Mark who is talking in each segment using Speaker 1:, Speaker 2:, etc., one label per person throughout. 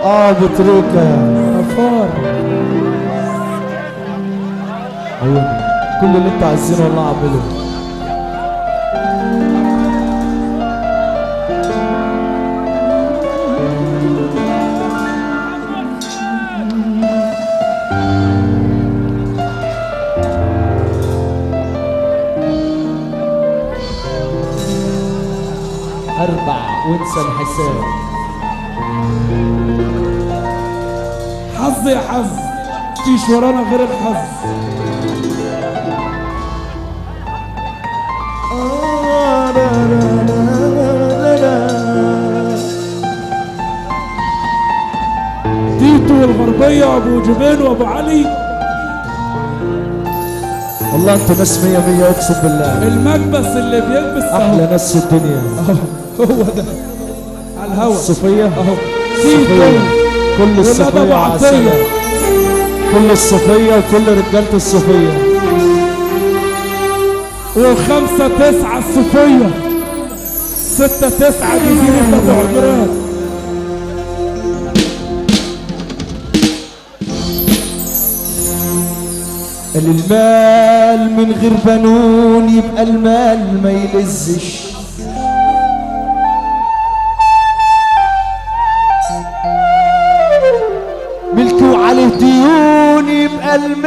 Speaker 1: ابو تريكه غفار. عيوني كل اللي انت عايزينه والله اعمله. اربع وانسى الحساب.
Speaker 2: حظ يا حظ، مفيش ورانا غير الحظ. تيتو والغربية وابو جبين وابو علي.
Speaker 1: والله انتوا ناس مية مية اقسم بالله.
Speaker 2: المكبس اللي بيلبس
Speaker 1: احلى ناس في الدنيا.
Speaker 2: هو ده على الهوا.
Speaker 1: الصوفية
Speaker 2: اهو
Speaker 1: الصوفية. كل
Speaker 2: ولاد
Speaker 1: الصوفية
Speaker 2: ابو عطية.
Speaker 1: كل الصوفية وكل رجالة الصوفية.
Speaker 2: وخمسة تسعة الصوفية. 6-9 جزيرة ابو عمران.
Speaker 1: المال من غير بنون يبقى المال ما يلزش. ملك وعليه ديون يبقى الملك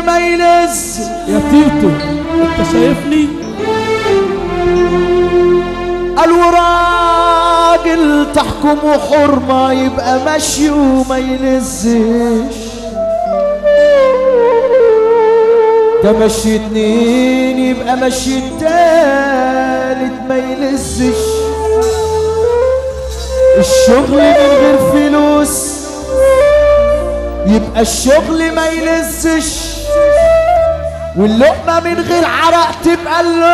Speaker 1: ما يلزش.
Speaker 2: يا تيتو انت شايفني؟
Speaker 1: الوراجل تحكم حرمة يبقى مشي وما يلزش. ده مشي 2 يبقى مشي التالت ما يلزش. الشغل من غير فلوس يبقى الشغل ما يلزش. واللقمة من غير عرق تبقى اللقمة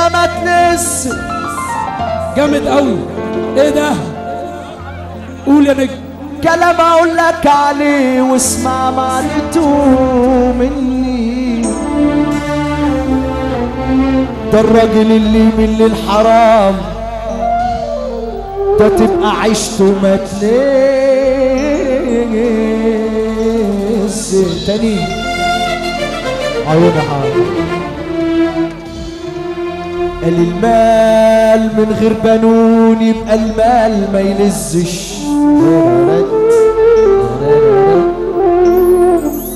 Speaker 1: ما تلز.
Speaker 2: جامد قوي. ايه ده؟ قول يا نجم.
Speaker 1: كلام اقول لك عليه واسمع معنته مني. ده الراجل اللي من الحرام ده تبقى عيشته ما تلز. تاني عيوني حاضر. قال المال من غير بنون يبقى المال ما يلزش.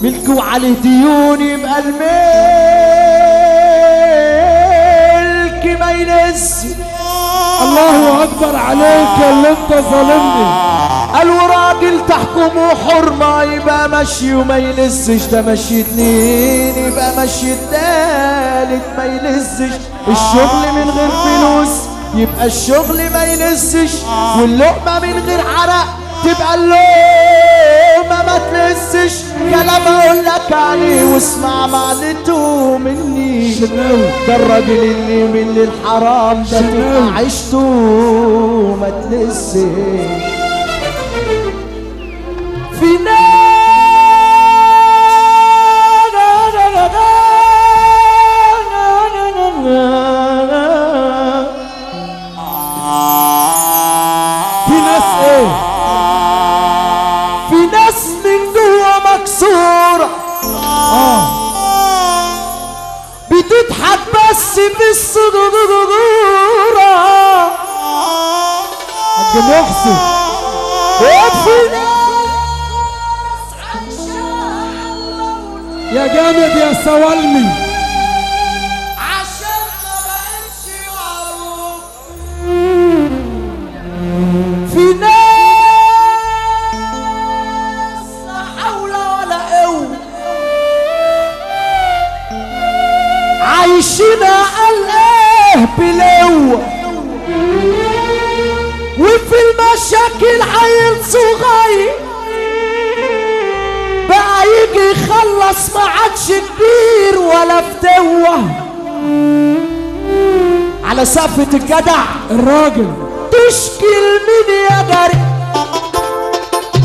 Speaker 1: ملك وعليه ديون يبقى الملك ما يلزش.
Speaker 2: الله اكبر عليك يا اللي انت ظالمني.
Speaker 1: قالوا راجل تحكمه حرمة يبقى مشي وما يلزش. ده مشي 2 يبقى مشي التالت ما يلزش. الشغل من غير فلوس يبقى الشغل ما يلزش. واللقمة من غير عرق تبقى اللقمة ما تلزش. كلام اقول لك عليه واسمع معنته مني. ده الراجل اللي من الحرام ده تبقى عيشته ما تلزش. في
Speaker 2: ناس ايه؟
Speaker 1: في ناس من جوه مكسورة بتضحك بس في الصدورة.
Speaker 2: حاج محسن.
Speaker 1: وفي
Speaker 2: يا جامد يا سوالمي.
Speaker 1: عشان ما بقتش معروف. في ناس لا حول ولا قوة عايشين قال ايه بلوة. وفي المشاكل عيل صغير بقى يجي يخلص ما عادش كبير ولا فتوة. على سقفة الجدع
Speaker 2: الراجل
Speaker 1: تشكي لمين يا جري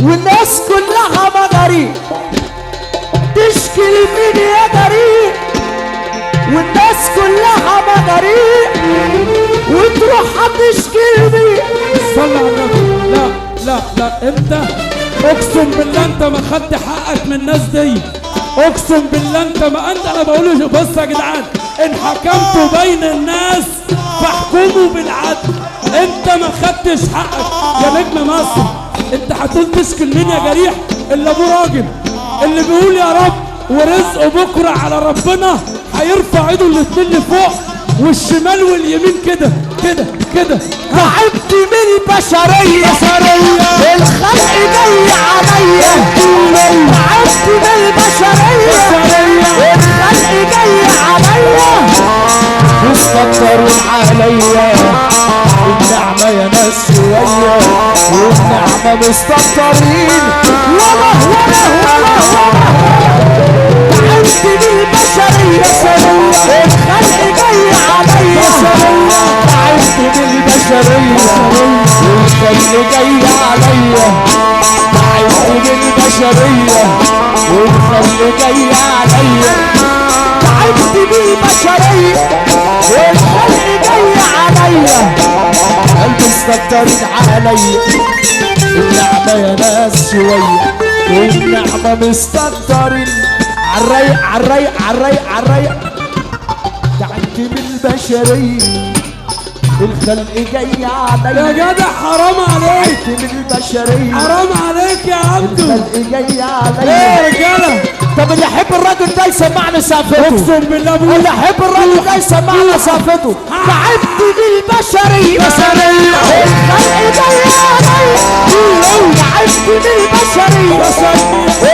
Speaker 1: والناس كلها مجاري. تشكي لمين يا جري والناس كلها مغاريق وتروح هتشكي لي.
Speaker 2: صلى على النبي. لا لا لا، انت اقسم بالله انت ما خدت حقك من الناس دي. اقسم بالله انت ما انا بقول بص يا جدعان، ان حكمتوا بين الناس فاحكموا بالعدل. انت ما خدتش حقك يا نجم مصر. انت هتقول تشكي مين يا جريح؟ اللي ابوه راجل، اللي بيقول يا رب ورزقه بكره على ربنا هيرفع ايده الاتنين لفوق والشمال واليمين كده كده كده.
Speaker 1: تعبت من البشرية، الخلق جاي عليا. تعبت من البشرية، الخلق جاي عليا. مستكترين عليا النعمة يا ناس شوية، والنعمة مستكترين. ولا تعبت من البشرية، الخلق جاي عليا. تعبت من البشرية، والخلق جاي عليا. تعبت من البشرية، والخلق جاي عليا. تعبت من البشرية، والخلق جاي عليا. قلبي مستكترين عليا النعمة يا ناس شوية، والنعمة مستكترين. عالرايق عالرايق عالرايق عالرايق. تعبت من البشرية، الخلق جاي عليا.
Speaker 2: يا جدع حرام عليك،
Speaker 1: تعبت من البشرية،
Speaker 2: حرام عليك يا عبدو.
Speaker 1: الخلق جاي عليا.
Speaker 2: ايه يا رجاله؟
Speaker 1: طب اللي يحب الراجل ده يسمعنا سقفته.
Speaker 2: اقسم بالله ابويا
Speaker 1: اللي يحب الراجل ده يسمعنا سقفته. تعبت من البشرية، الخلق جاي عليا. تعبت من البشرية،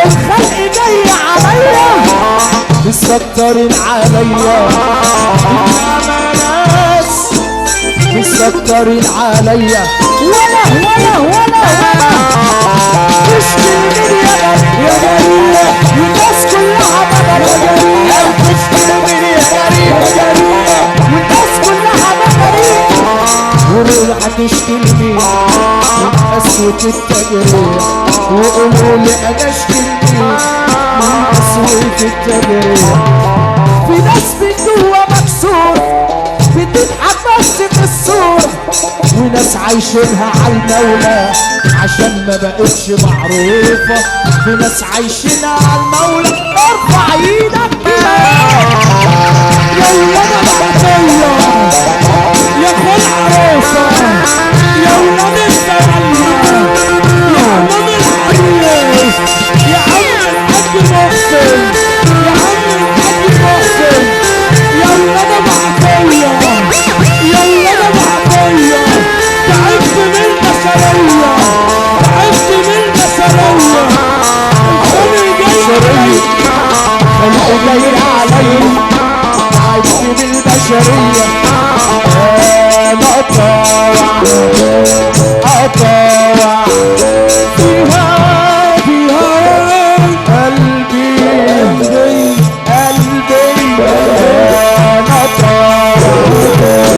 Speaker 1: الخلق جاي عليا. مستكترين عليا النعمة ناس، مستكترين عليا. ولا تشكي من يا جريح، والناس كلها مغاريق. تشكي من يا جريح، والناس كلها مغاريق. وروح هتشكي من قسوة التجريح، وقولوا لي انا اشكي من قسوة التجريح. في ناس من جوا مكسور بتضحك بس في الصورة، وناس عايشينها عالمولى عشان ما بقتش معروفة. في ناس عايشينها عالمولى. ارفع ايدك كده
Speaker 2: يا ولاد العطية، يا خال عروسة، يا ولاد السلمى، يا عمام الحريس، يا عم الحاج محسن، يا عم الحاج محسن، يا ولاد العطية، يا ولاد العطية. تعبت من البشرية، تعبت من البشرية. الخلق جاي
Speaker 1: عليا. تعبت من البشرية، انا اطاوع